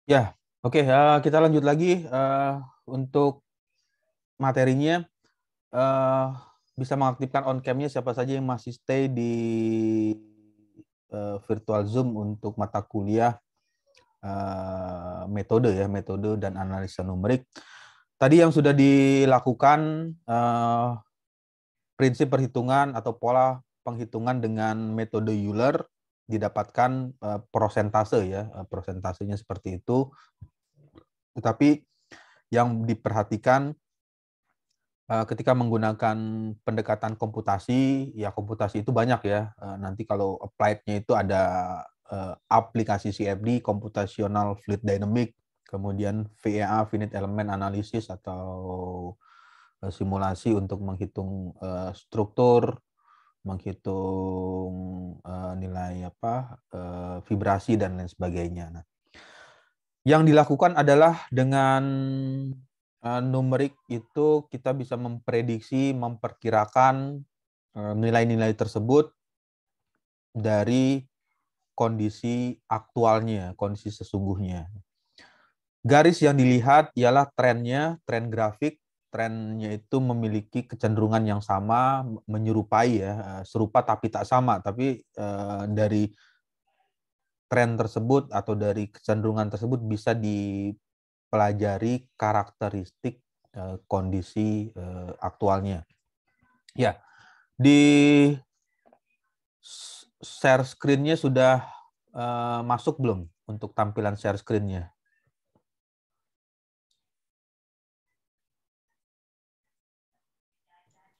Ya, oke, kita lanjut lagi untuk materinya. eh, Bisa mengaktifkan on cam-nya siapa saja yang masih stay di virtual Zoom untuk mata kuliah metode dan analisa numerik. Tadi yang sudah dilakukan prinsip perhitungan atau pola penghitungan dengan metode Euler didapatkan prosentase ya, prosentasenya seperti itu. Tetapi yang diperhatikan ketika menggunakan pendekatan komputasi, ya komputasi itu banyak ya. Nanti kalau applied-nya itu ada aplikasi CFD, computational fluid dynamic, kemudian VEA, finite element analysis atau simulasi untuk menghitung struktur, menghitung nilai vibrasi dan lain sebagainya. Nah, yang dilakukan adalah dengan numerik itu kita bisa memprediksi, memperkirakan nilai-nilai tersebut dari kondisi aktualnya, kondisi sesungguhnya. Garis yang dilihat ialah trennya, tren grafik. Trennya itu memiliki kecenderungan yang sama, menyerupai ya, serupa tapi tak sama. Tapi dari tren tersebut atau dari kecenderungan tersebut bisa dipelajari karakteristik kondisi aktualnya. Ya, di share screen-nya sudah masuk belum untuk tampilan share screen-nya?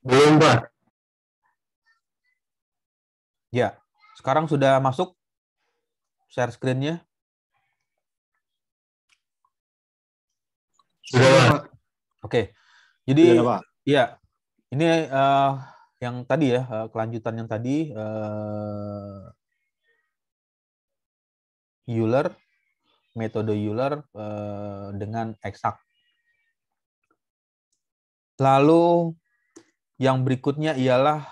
Belum, Pak. Ya, sekarang sudah masuk share screen-nya. Sudah, Pak. Oke, jadi Sudah, Pak. ya ini yang tadi ya, kelanjutan yang tadi Euler, metode Euler dengan eksak. Lalu yang berikutnya ialah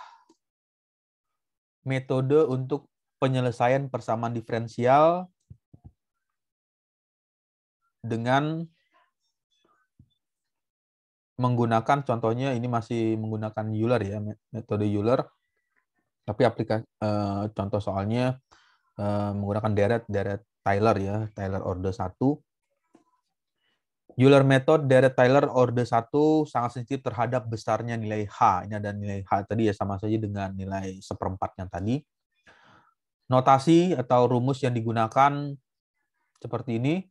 metode untuk penyelesaian persamaan diferensial dengan menggunakan, contohnya ini masih menggunakan Euler ya, metode Euler, tapi contoh soalnya menggunakan Deret-Taylor ya, Taylor order 1. Euler method Deret-Taylor order 1 sangat sensitif terhadap besarnya nilai H. Ini ada nilai H tadi ya, sama saja dengan nilai seperempat yang tadi. Notasi atau rumus yang digunakan seperti ini,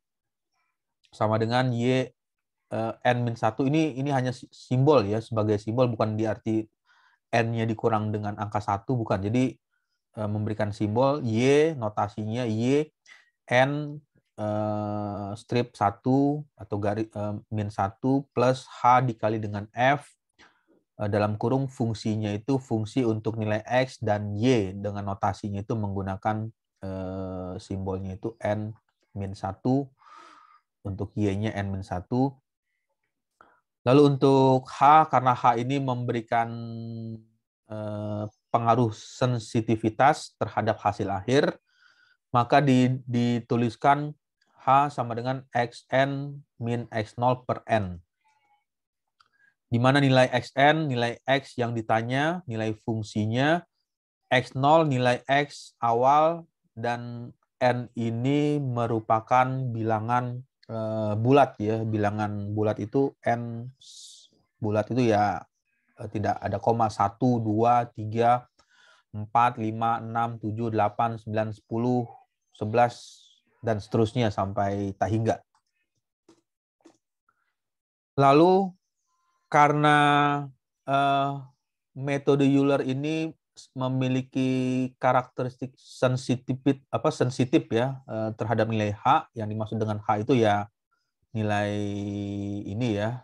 sama dengan Y N-1. Ini hanya simbol ya, sebagai simbol, bukan di arti N-nya dikurang dengan angka 1, bukan. Jadi memberikan simbol Y, notasinya Y, N strip 1 atau garis min 1 plus H dikali dengan F, dalam kurung fungsinya itu fungsi untuk nilai X, dan Y dengan notasinya itu menggunakan simbolnya itu N min 1, untuk Y-nya N min 1. Lalu untuk H, karena H ini memberikan pengaruh sensitivitas terhadap hasil akhir, maka dituliskan H sama dengan Xn min X0 per N. Di mana nilai Xn, nilai X yang ditanya, nilai fungsinya, X0 nilai X awal, dan N ini merupakan bilangan bulat ya. Bilangan bulat itu N bulat itu ya tidak ada koma, 1, 2, 3, 4, 5, 6, 7, 8, 9, 10, 11, dan seterusnya sampai tak hingga. Lalu karena metode Euler ini memiliki karakteristik sensitif ya terhadap nilai H, yang dimaksud dengan H itu ya nilai ini ya,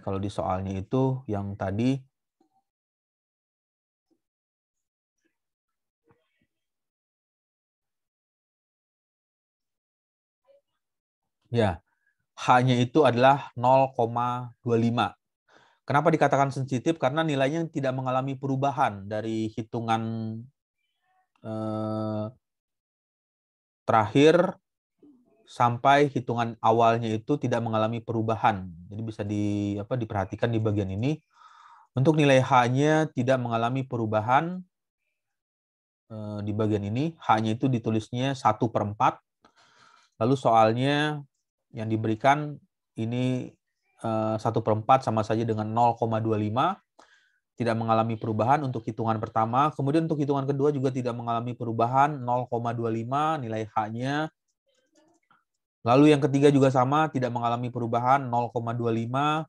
kalau di soalnya itu yang tadi ya, H-nya itu adalah 0,25. Kenapa dikatakan sensitif? Karena nilainya tidak mengalami perubahan dari hitungan terakhir sampai hitungan awalnya itu tidak mengalami perubahan. Jadi bisa diperhatikan di bagian ini. Untuk nilai H-nya tidak mengalami perubahan di bagian ini. H-nya itu ditulisnya 1/4. Lalu soalnya yang diberikan ini 1/4 sama saja dengan 0,25. Tidak mengalami perubahan untuk hitungan pertama. Kemudian untuk hitungan kedua juga tidak mengalami perubahan, 0,25 nilai H-nya. Lalu yang ketiga juga sama, tidak mengalami perubahan, 0,25.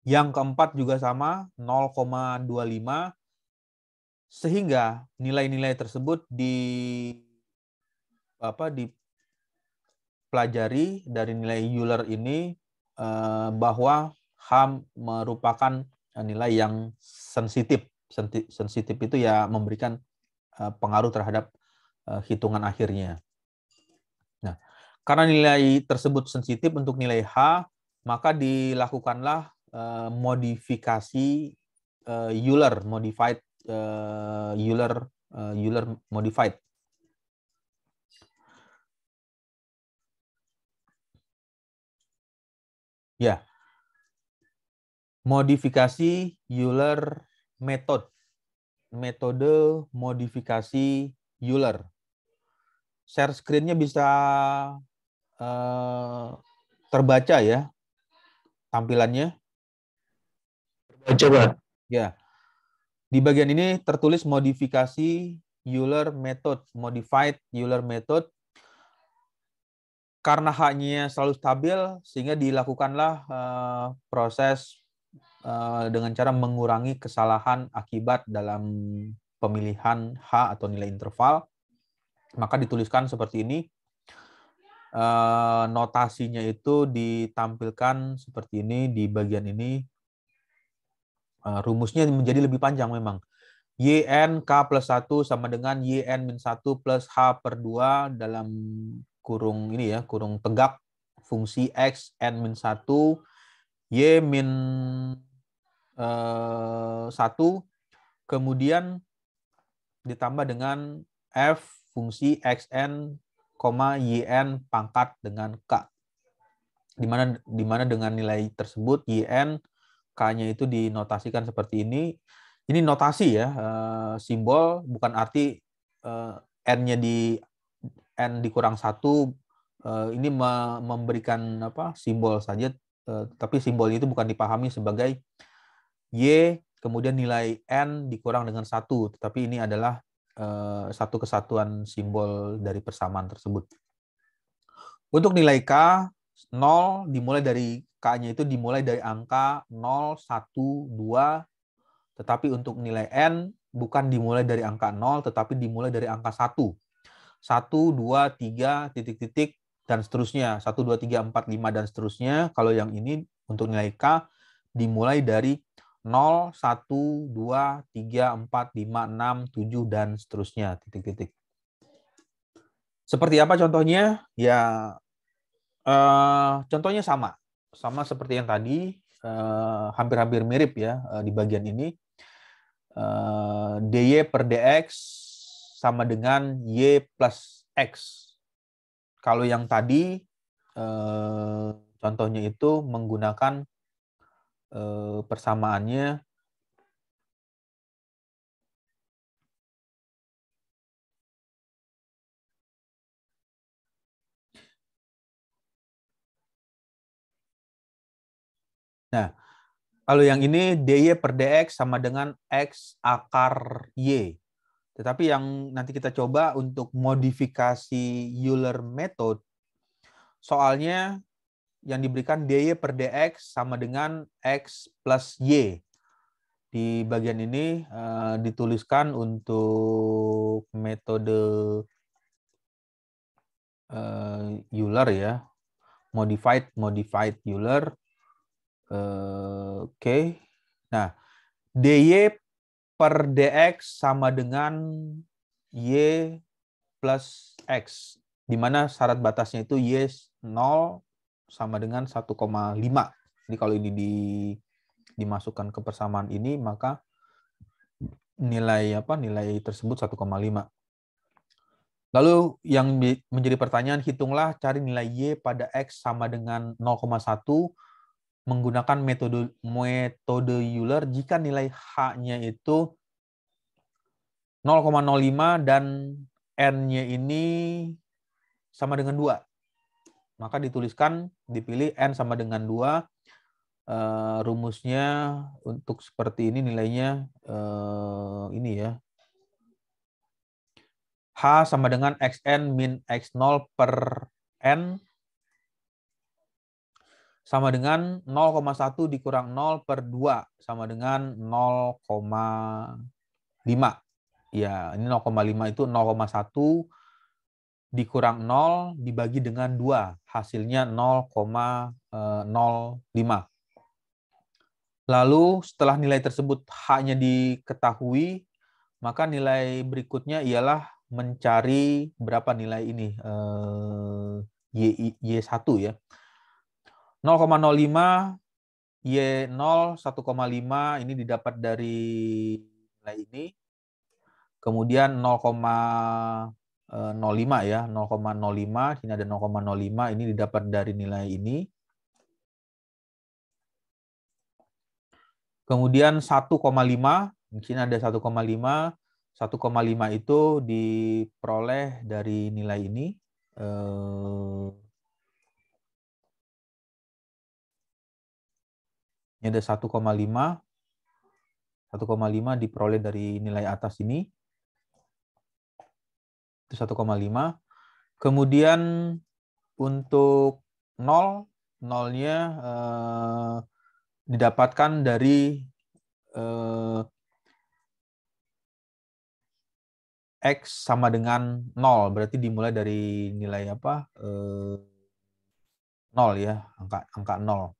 Yang keempat juga sama, 0,25. Sehingga nilai-nilai tersebut dipelajari dari nilai Euler ini bahwa H merupakan nilai yang sensitif. Sensitif itu ya memberikan pengaruh terhadap hitungan akhirnya. Nah, karena nilai tersebut sensitif untuk nilai H, maka dilakukanlah modifikasi Euler modified Euler modified. Ya. Modifikasi Euler method. Metode modifikasi Euler. Share screen-nya bisa terbaca ya tampilannya. Coba. Ya. Di bagian ini tertulis modifikasi Euler method, modified Euler method. Karena H-nya selalu stabil, sehingga dilakukanlah proses dengan cara mengurangi kesalahan akibat dalam pemilihan H atau nilai interval. Maka dituliskan seperti ini. Notasinya itu ditampilkan seperti ini di bagian ini. Rumusnya menjadi lebih panjang memang. YN K plus 1 sama dengan YN min 1 plus H/2 dalam kurung ini ya, kurung tegak fungsi X N min 1 Y min 1 kemudian ditambah dengan F fungsi XN, YN pangkat dengan K. Di mana dengan nilai tersebut YN K-nya itu dinotasikan seperti ini. Ini notasi ya, simbol bukan arti N-nya N dikurang 1 ini memberikan simbol saja, tapi simbolnya itu bukan dipahami sebagai Y kemudian nilai N dikurang dengan 1, tetapi ini adalah satu kesatuan simbol dari persamaan tersebut. Untuk nilai K, 0 dimulai dari K-nya itu dimulai dari angka 0, 1, 2, tetapi untuk nilai N bukan dimulai dari angka 0, tetapi dimulai dari angka 1. 1, 2, 3, titik-titik, dan seterusnya. 1, 2, 3, 4, 5, dan seterusnya. Kalau yang ini untuk nilai K dimulai dari 0, 1, 2, 3, 4, 5, 6, 7, dan seterusnya. Titik-titik. Seperti apa contohnya? Ya, contohnya sama. Sama seperti yang tadi. Hampir-hampir mirip ya di bagian ini. dy per dx sama dengan y plus x. Kalau yang tadi contohnya itu menggunakan persamaannya nah, kalau yang ini dy per dx sama dengan x akar y. Tetapi yang nanti kita coba untuk modifikasi Euler method, soalnya yang diberikan dy per dx sama dengan x plus y. Di bagian ini dituliskan untuk metode Euler ya, modified Euler. Oke. Nah, dy per dx sama dengan y plus x, di mana syarat batasnya itu y 0 sama dengan 1,5. Jadi kalau ini dimasukkan ke persamaan ini, maka nilai tersebut 1,5. Lalu yang menjadi pertanyaan, hitunglah cari nilai Y pada X sama dengan 0,1 menggunakan metode Euler jika nilai H-nya itu 0,05 dan N-nya ini sama dengan 2. Maka dipilih N sama dengan 2. Rumusnya untuk seperti ini nilainya ini ya. H sama dengan Xn min X0 per N sama dengan 0,1 dikurang 0 per 2 sama dengan 0,5. Ya, ini 0,5 itu 0,1 dikurang 0 dibagi dengan 2. Hasilnya 0,05. Lalu setelah nilai tersebut H-nya diketahui, maka nilai berikutnya ialah mencari berapa nilai ini Y1 ya. 0,05 Y0 1,5 ini didapat dari nilai ini. Kemudian 0,05 ya, 0,05 sini ada 0,05 ini didapat dari nilai ini. Kemudian 1,5 di sini ada 1,5. 1,5 itu diperoleh dari nilai ini. Ini ada 1,5. 1,5 diperoleh dari nilai atas ini. Itu 1,5. Kemudian untuk 0, 0-nya didapatkan dari X sama dengan 0. Berarti dimulai dari nilai apa? 0 ya, angka 0.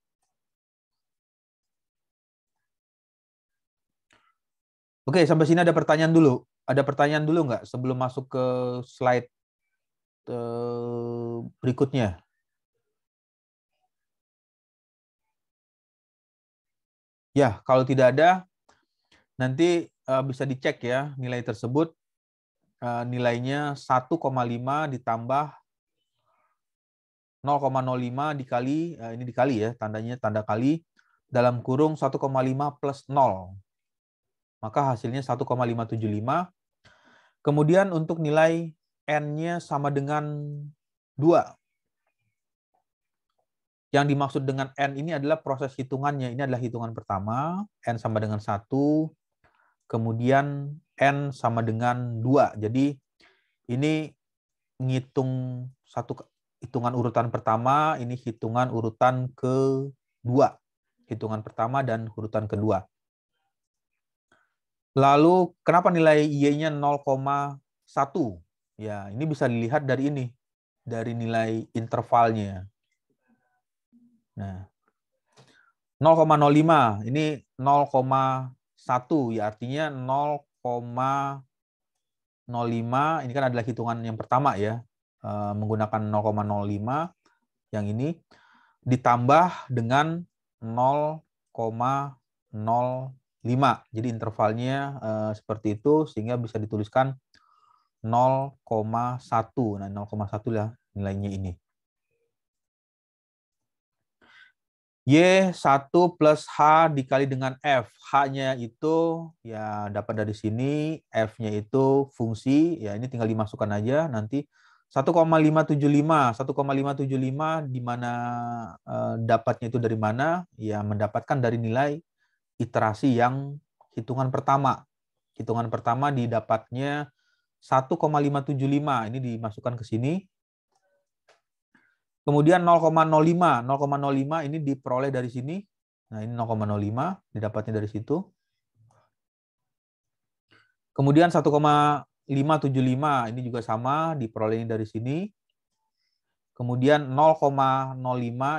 Oke, sampai sini ada pertanyaan dulu. Ada pertanyaan dulu nggak sebelum masuk ke slide berikutnya? Ya, kalau tidak ada, nanti bisa dicek ya nilai tersebut. Nilainya 1,5 ditambah 0,05 dikali, ini dikali ya, tanda kali, dalam kurung 1,5 plus 0. Maka hasilnya 1,575. Kemudian untuk nilai N-nya sama dengan 2. Yang dimaksud dengan N ini adalah proses hitungannya. Ini adalah hitungan pertama, N sama dengan 1, kemudian N sama dengan 2. Jadi ini ngitung hitungan urutan pertama, ini hitungan urutan kedua. Hitungan pertama dan urutan kedua. Lalu kenapa nilai Y-nya 0,1? Ya, ini bisa dilihat dari ini, dari nilai intervalnya. Nah, 0,05 ini 0,1 ya, artinya 0,05 ini kan adalah hitungan yang pertama ya, menggunakan 0,05 yang ini ditambah dengan 0,05. Jadi intervalnya seperti itu sehingga bisa dituliskan 0,1. Nah, 0,1 lah nilainya ini. Y1 plus H dikali dengan F. H-nya itu ya dapat dari sini, F-nya itu fungsi, ya ini tinggal dimasukkan aja nanti 1,575. 1,575 di mana dapatnya itu dari mana? Ya mendapatkan dari nilai iterasi yang hitungan pertama. Hitungan pertama didapatnya 1,575. Ini dimasukkan ke sini. Kemudian 0,05. 0,05 ini diperoleh dari sini. Nah, ini 0,05 didapatnya dari situ. Kemudian 1,575 ini juga sama diperolehnya dari sini. Kemudian 0,05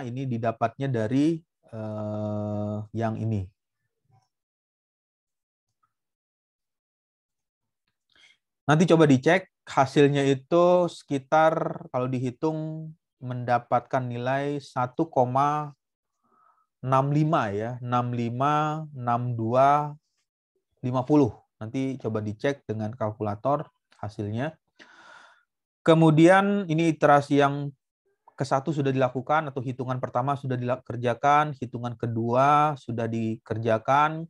ini didapatnya dari yang ini. Nanti coba dicek hasilnya itu sekitar kalau dihitung mendapatkan nilai 1,65 ya, 65, 62, 50. Nanti coba dicek dengan kalkulator hasilnya. Kemudian ini iterasi yang ke-1 sudah dilakukan atau hitungan pertama sudah dikerjakan, hitungan kedua sudah dikerjakan,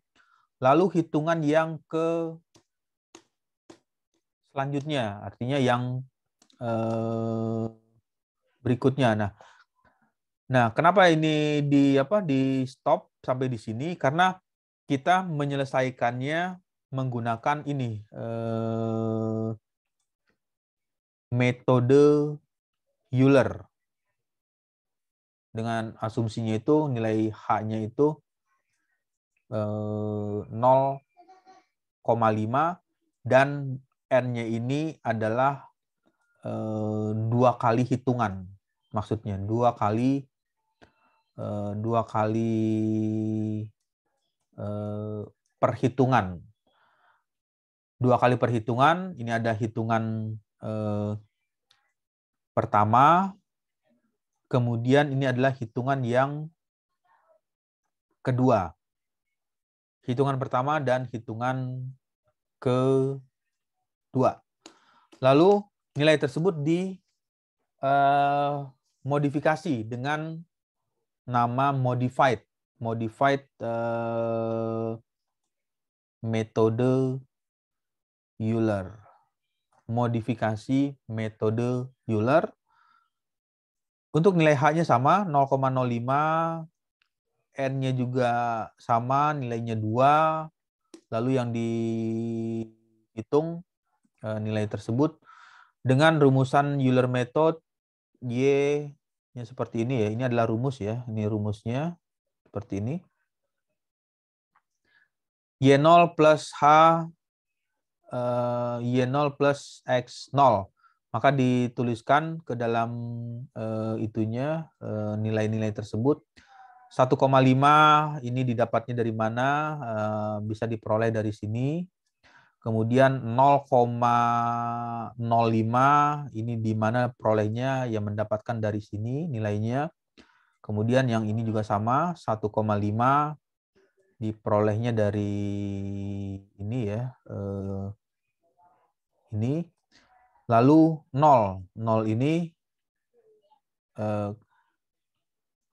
lalu hitungan yang ke selanjutnya, artinya yang berikutnya. Nah, kenapa ini di stop sampai di sini? Karena kita menyelesaikannya menggunakan ini metode Euler. Dengan asumsinya itu nilai H-nya itu 0,5 dan N-nya ini adalah 2 kali hitungan. Maksudnya 2 kali perhitungan. 2 kali perhitungan, ini ada hitungan pertama, kemudian ini adalah hitungan yang kedua. Hitungan pertama dan hitungan kedua. Lalu nilai tersebut dimodifikasi dengan nama modified metode Euler. Modifikasi metode Euler. Untuk nilai H-nya sama, 0,05, N-nya juga sama, nilainya 2, lalu yang dihitung nilai tersebut dengan rumusan Euler method, Y-nya seperti ini ya, ini adalah rumus ya, ini rumusnya seperti ini. Y0 plus H, Y0 plus X0. Maka dituliskan ke dalam itunya nilai-nilai tersebut. 1,5 ini didapatnya dari mana? Bisa diperoleh dari sini. Kemudian 0,05 ini di mana perolehnya? Ya mendapatkan dari sini nilainya. Kemudian yang ini juga sama, 1,5 diperolehnya dari ini ya. Ini. Lalu 0 ini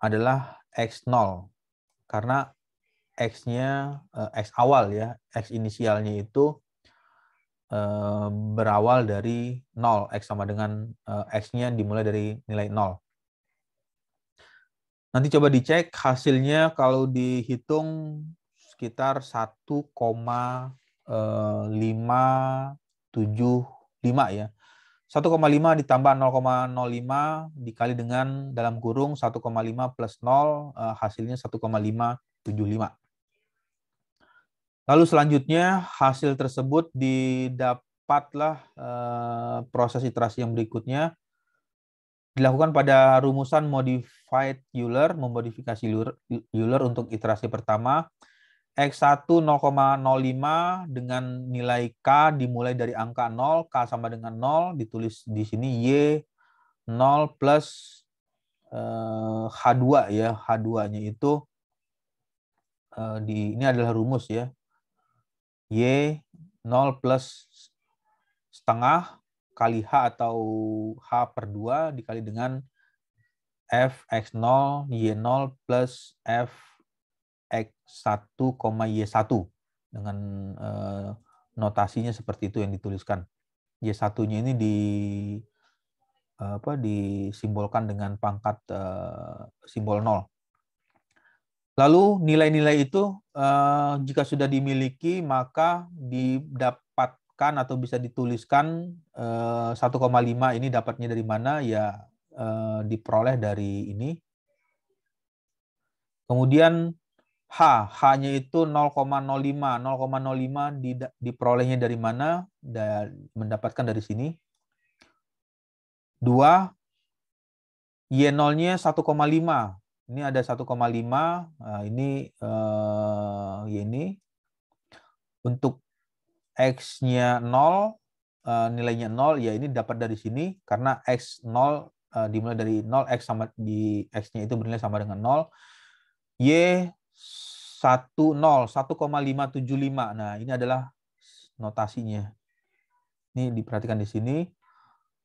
adalah X0 karena X-nya X awal ya, X inisialnya itu berawal dari 0, X sama dengan X-nya dimulai dari nilai 0. Nanti coba dicek hasilnya kalau dihitung sekitar 1,575 ya. 1,5 ditambah 0,05 dikali dengan dalam kurung 1,5 plus 0 hasilnya 1,575. Lalu selanjutnya hasil tersebut didapatlah proses iterasi yang berikutnya dilakukan pada rumusan modified Euler, memodifikasi Euler untuk iterasi pertama. X1 0,05 dengan nilai K dimulai dari angka 0, K sama dengan 0, ditulis di sini Y 0 plus H2 ya, H2-nya itu ini adalah rumus ya. Y 0 plus setengah kali H atau H per 2 dikali dengan F X0 Y0 plus F X1, Y1 dengan notasinya seperti itu yang dituliskan. Y1-nya ini disimbolkan dengan pangkat simbol 0. Lalu nilai-nilai itu jika sudah dimiliki maka didapatkan atau bisa dituliskan 1,5 ini dapatnya dari mana ya diperoleh dari ini. Kemudian H-nya itu 0,05. 0,05 diperolehnya dari mana? Mendapatkan dari sini. 2. Y0-nya 1,5. Ini ada 1,5. Ini ini. Untuk X-nya 0, nilainya 0, ya ini dapat dari sini. Karena X0 dimulai dari 0, X sama di X-nya itu bernilai sama dengan 0. Y 1,575. Nah, ini adalah notasinya. Ini diperhatikan di sini.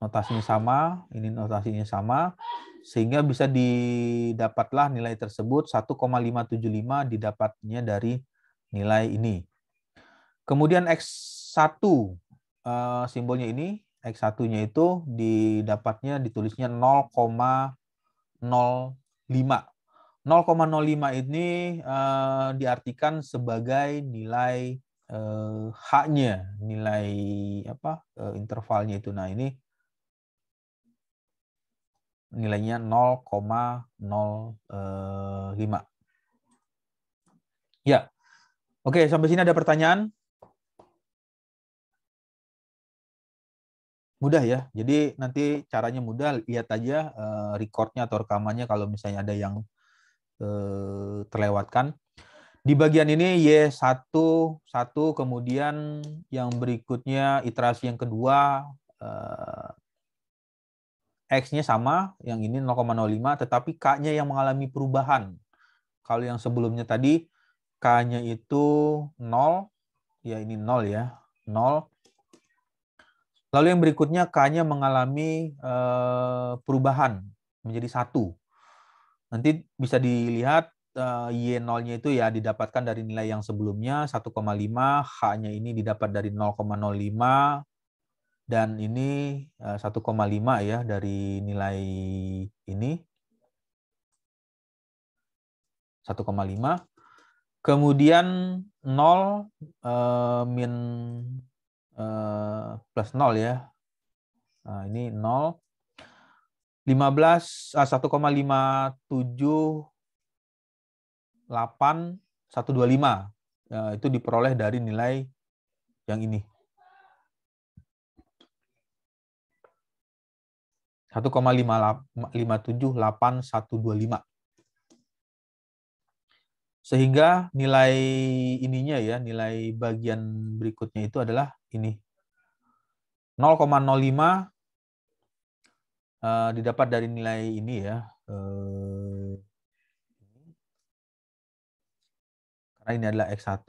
notasinya sama, ini notasinya sama, sehingga bisa didapatlah nilai tersebut 1,575 didapatnya dari nilai ini. Kemudian X1 simbolnya ini, X1-nya itu didapatnya ditulisnya 0,05. 0,05 ini diartikan sebagai nilai H-nya, nilai intervalnya itu. Nah, ini nilainya 0,05. Ya. Oke, sampai sini ada pertanyaan? Mudah ya. Jadi nanti caranya mudah, lihat aja recordnya atau rekamannya kalau misalnya ada yang terlewatkan. Di bagian ini Y1, kemudian yang berikutnya iterasi yang kedua, X-nya sama, yang ini 0,05, tetapi K-nya yang mengalami perubahan. Kalau yang sebelumnya tadi, K-nya itu 0, ya ini 0 ya, 0. Lalu yang berikutnya K-nya mengalami perubahan menjadi 1. Nanti bisa dilihat Y0-nya itu ya didapatkan dari nilai yang sebelumnya 1,5, H-nya ini didapat dari 0,05, dan ini 1,5 ya dari nilai ini 1,5. Kemudian 0 min plus 0 ya. Nah, ini 0. 1,5778125 itu diperoleh dari nilai yang ini 1,5782125, sehingga nilai ininya ya, nilai bagian berikutnya itu adalah ini 0,05 didapat dari nilai ini ya, karena ini adalah X1.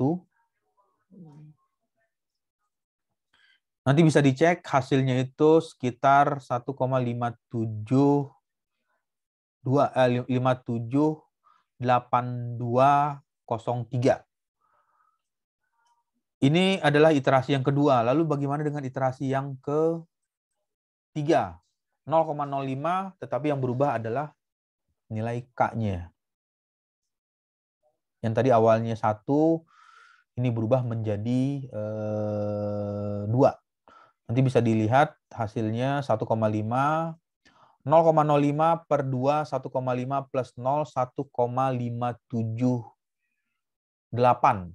Nanti bisa dicek hasilnya itu sekitar 1,578203. Ini adalah iterasi yang kedua. Lalu bagaimana dengan iterasi yang ketiga? 0,05, tetapi yang berubah adalah nilai K-nya. Yang tadi awalnya 1, ini berubah menjadi 2. Nanti bisa dilihat hasilnya 1,5, 0,05 per 2, 1,5 plus 0, 1,578.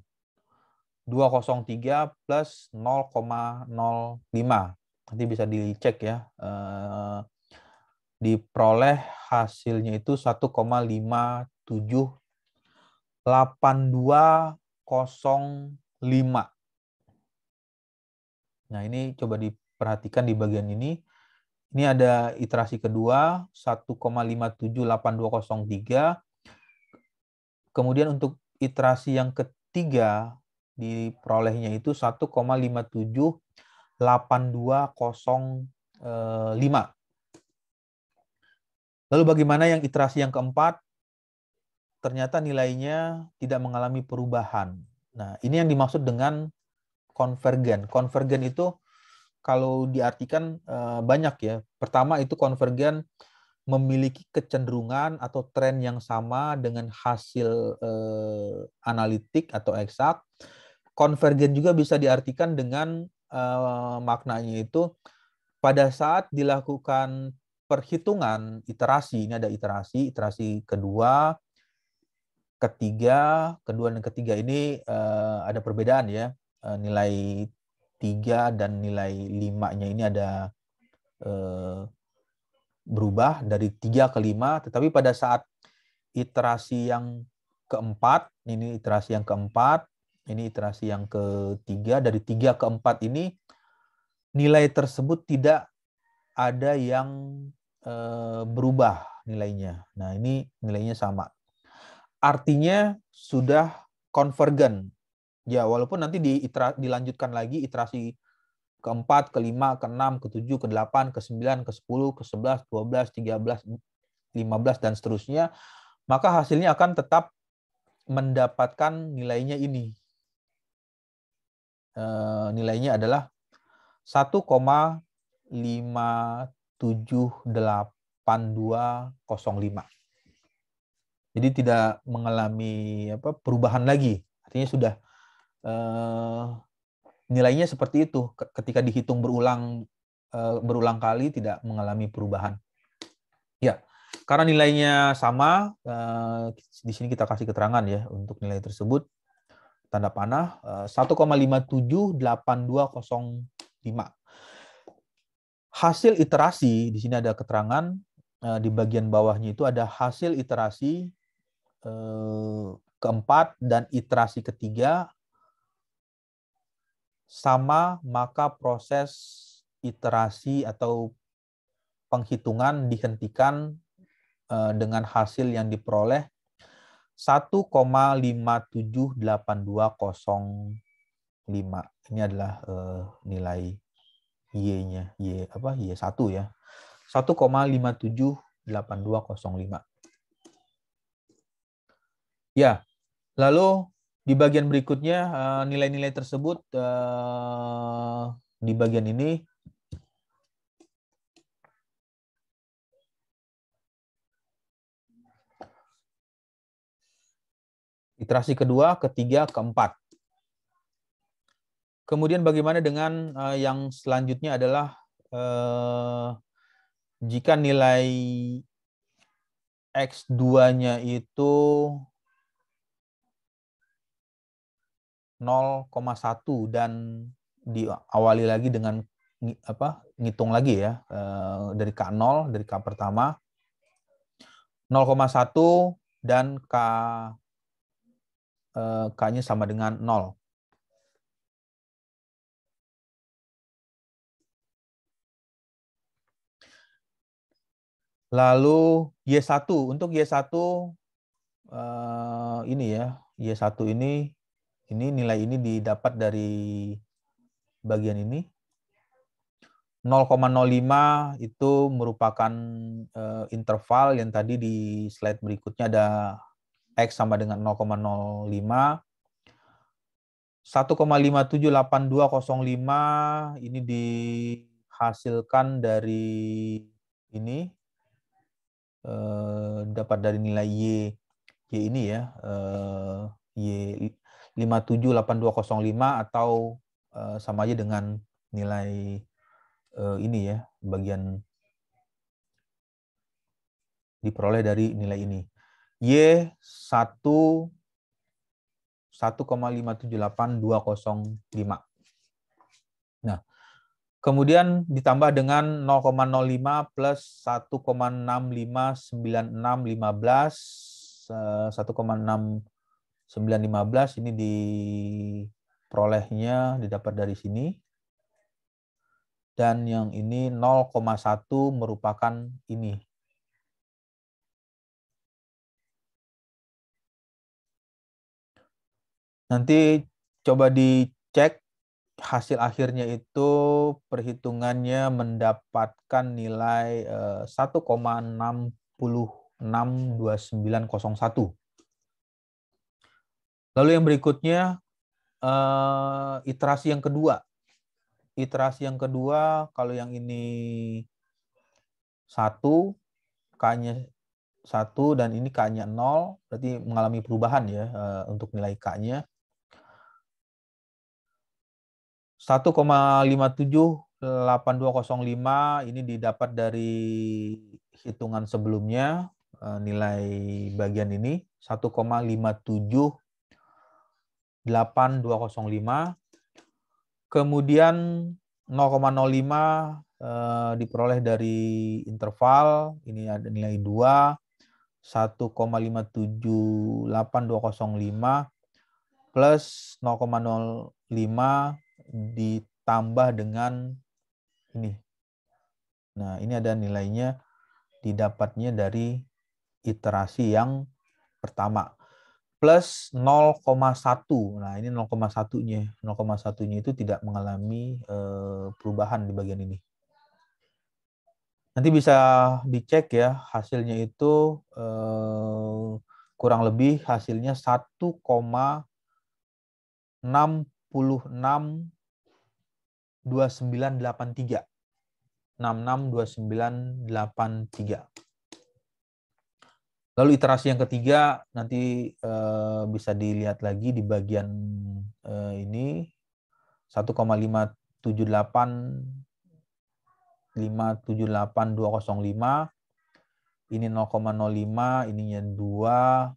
203 plus 0,05. Nanti bisa dicek ya. Diperoleh hasilnya itu 1,578205. Nah, ini coba diperhatikan di bagian ini. Ini ada iterasi kedua 1,578203. Kemudian untuk iterasi yang ketiga diperolehnya itu 1,578205. Lalu bagaimana yang iterasi yang keempat? Ternyata nilainya tidak mengalami perubahan. Nah, ini yang dimaksud dengan konvergen. Konvergen itu kalau diartikan banyak ya. Pertama itu konvergen memiliki kecenderungan atau tren yang sama dengan hasil analitik atau eksak. Konvergen juga bisa diartikan dengan maknanya itu pada saat dilakukan perhitungan iterasi, ini ada iterasi kedua, kedua dan ketiga ini ada perbedaan ya. Nilai 3 dan nilai 5-nya ini ada berubah dari 3 ke 5, tetapi pada saat iterasi yang keempat, ini iterasi yang keempat, ini iterasi yang ketiga, dari 3 ke 4 ini nilai tersebut tidak ada yang berubah nilainya. Nah, ini nilainya sama. Artinya sudah konvergen. Ya, walaupun nanti dilanjutkan lagi iterasi ke-4, ke-5, ke-6, ke-7, ke-8, ke-9, ke-10, ke-11, 12, 13, 15, dan seterusnya, maka hasilnya akan tetap mendapatkan nilainya ini. Nilainya adalah 1,57825. Jadi tidak mengalami perubahan lagi. Artinya sudah nilainya seperti itu. Ketika dihitung berulang kali tidak mengalami perubahan. Ya, karena nilainya sama, di sini kita kasih keterangan ya untuk nilai tersebut. Tanda panah 1,578205. Hasil iterasi, di sini ada keterangan di bagian bawahnya itu ada hasil iterasi keempat dan iterasi ketiga sama, maka proses iterasi atau penghitungan dihentikan dengan hasil yang diperoleh 1,578205. Ini adalah nilai Y-nya, Y1 ya. 1,578205. Ya, lalu di bagian berikutnya nilai-nilai tersebut di bagian ini iterasi kedua, ketiga, keempat. Kemudian bagaimana dengan yang selanjutnya adalah jika nilai X2-nya itu 0,1 dan diawali lagi dengan ngitung lagi ya dari K0, dari K pertama 0,1 dan K-nya sama dengan 0. Lalu Y1, untuk Y1 ini ya, Y1 ini nilai ini didapat dari bagian ini. 0,05 itu merupakan interval yang tadi di slide berikutnya ada X sama dengan 0,05. 1,578205 ini dihasilkan dari ini, dapat dari nilai Y ini ya, Y 578205 atau sama aja dengan nilai ini ya, bagian diperoleh dari nilai ini. Y 1,578205. Nah, kemudian ditambah dengan 0,05 plus 1,659615, 1,6915 ini diperolehnya didapat dari sini. Dan yang ini 0,1 merupakan ini. Nanti coba dicek hasil akhirnya itu perhitungannya mendapatkan nilai 1,662901. Lalu yang berikutnya iterasi yang kedua. Iterasi yang kedua, kalau yang ini 1, K-nya 1 dan ini K-nya 0, berarti mengalami perubahan ya untuk nilai K-nya. 1,578205 ini didapat dari hitungan sebelumnya, nilai bagian ini 1,578205. Kemudian 0,05 diperoleh dari interval, ini ada nilai 2, 1,578205 plus 0,05 ditambah dengan ini. Nah, ini ada nilainya didapatnya dari iterasi yang pertama. plus 0,1. Nah, ini 0,1-nya. 0,1-nya itu tidak mengalami perubahan di bagian ini. Nanti bisa dicek ya, hasilnya itu kurang lebih hasilnya 1,662983. 662983. Lalu iterasi yang ketiga nanti bisa dilihat lagi di bagian ini 1,578.578.205. Ini 0,05, ininya 2,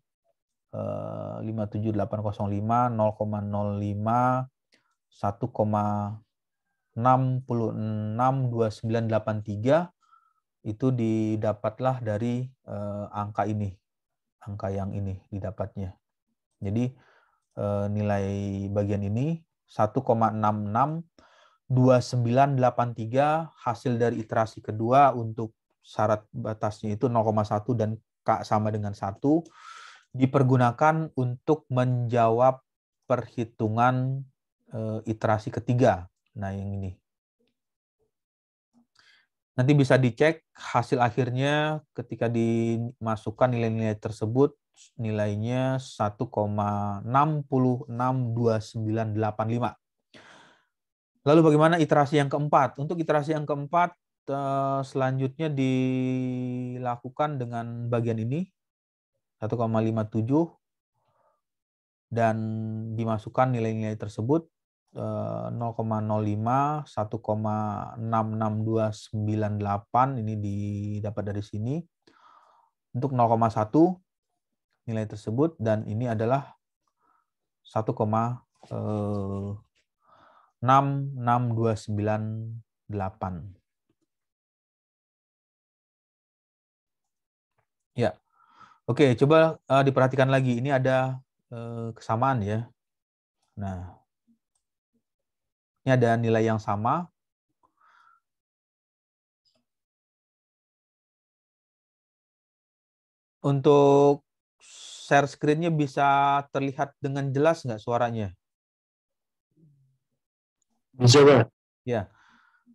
57805, 0,05, 1,662983 itu didapatlah dari angka ini, angka yang ini didapatnya. Jadi nilai bagian ini 1,662983 hasil dari iterasi kedua untuk syarat batasnya itu 0,1 dan K sama dengan 1 dipergunakan untuk menjawab perhitungan iterasi ketiga. Nah, yang ini. Nanti bisa dicek hasil akhirnya ketika dimasukkan nilai-nilai tersebut, nilainya 1,662985. Lalu bagaimana iterasi yang keempat? Untuk iterasi yang keempat, selanjutnya dilakukan dengan bagian ini, 1,57, dan dimasukkan nilai-nilai tersebut, 0,05, 1,66298, ini didapat dari sini. Untuk 0,1 nilai tersebut, dan ini adalah 1,66298. Ya, oke, coba diperhatikan lagi. Ini ada kesamaan ya. Nah, ini ada nilai yang sama. Untuk share screen-nya bisa terlihat dengan jelas nggak suaranya? Bisa, Pak. Ya.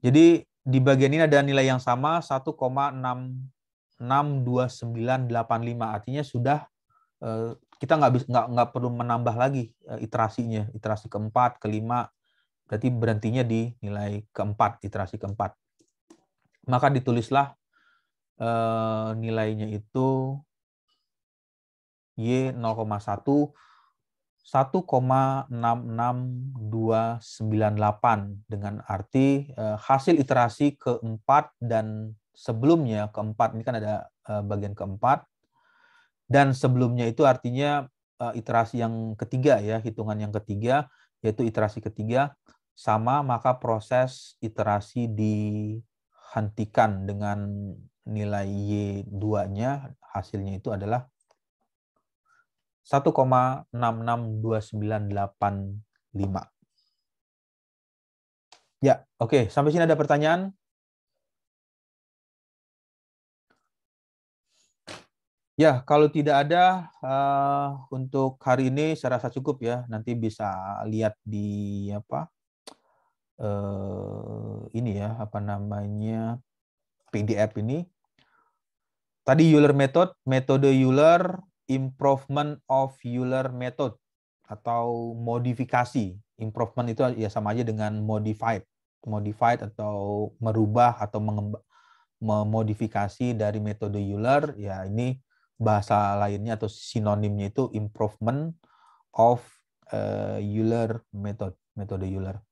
Jadi di bagian ini ada nilai yang sama, 1,62985. Artinya sudah kita nggak perlu menambah lagi iterasinya, iterasi keempat, kelima, berarti berhentinya di nilai keempat, iterasi keempat. Maka ditulislah nilainya itu Y 0,1, 1,66298 dengan arti hasil iterasi keempat dan sebelumnya keempat, ini kan ada bagian keempat, dan sebelumnya itu artinya iterasi yang ketiga ya, hitungan yang ketiga, yaitu iterasi ketiga sama, maka proses iterasi dihentikan dengan nilai Y2-nya, hasilnya itu adalah 1,662985. Ya, oke. Sampai sini ada pertanyaan? Ya, kalau tidak ada, untuk hari ini saya rasa cukup ya. Nanti bisa lihat di ini ya, apa namanya, PDF ini. Tadi Euler method, metode Euler, improvement of Euler method atau modifikasi. Improvement itu ya sama aja dengan modified. Modified atau merubah atau memodifikasi dari metode Euler, ya ini bahasa lainnya atau sinonimnya itu improvement of Euler method, metode Euler.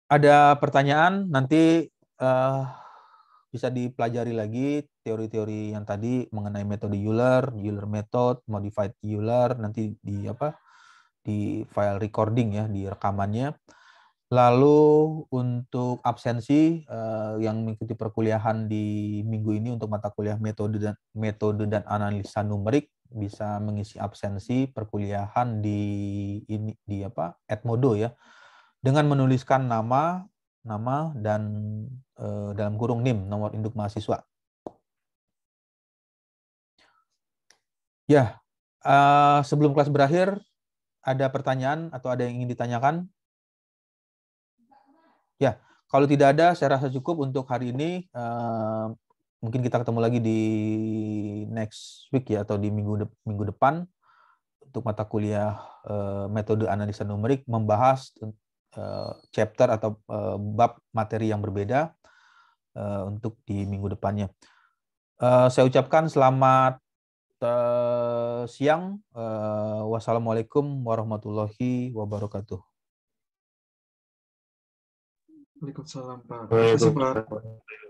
Ada pertanyaan, nanti bisa dipelajari lagi teori-teori yang tadi mengenai metode Euler, Euler method, modified Euler, nanti di file recording ya, di rekamannya. Lalu untuk absensi yang mengikuti perkuliahan di minggu ini untuk mata kuliah metode dan analisa numerik bisa mengisi absensi perkuliahan di Edmodo ya, dengan menuliskan nama dan dalam kurung NIM, nomor induk mahasiswa. Ya, sebelum kelas berakhir, ada pertanyaan atau ada yang ingin ditanyakan? Ya, kalau tidak ada, saya rasa cukup untuk hari ini. Mungkin kita ketemu lagi di next week ya, atau di minggu depan untuk mata kuliah metode analisa numerik, membahas chapter atau bab materi yang berbeda untuk di minggu depannya. Saya ucapkan selamat siang. Wassalamualaikum warahmatullahi wabarakatuh. Waalaikumsalam, Pak. Terima kasih, Pak.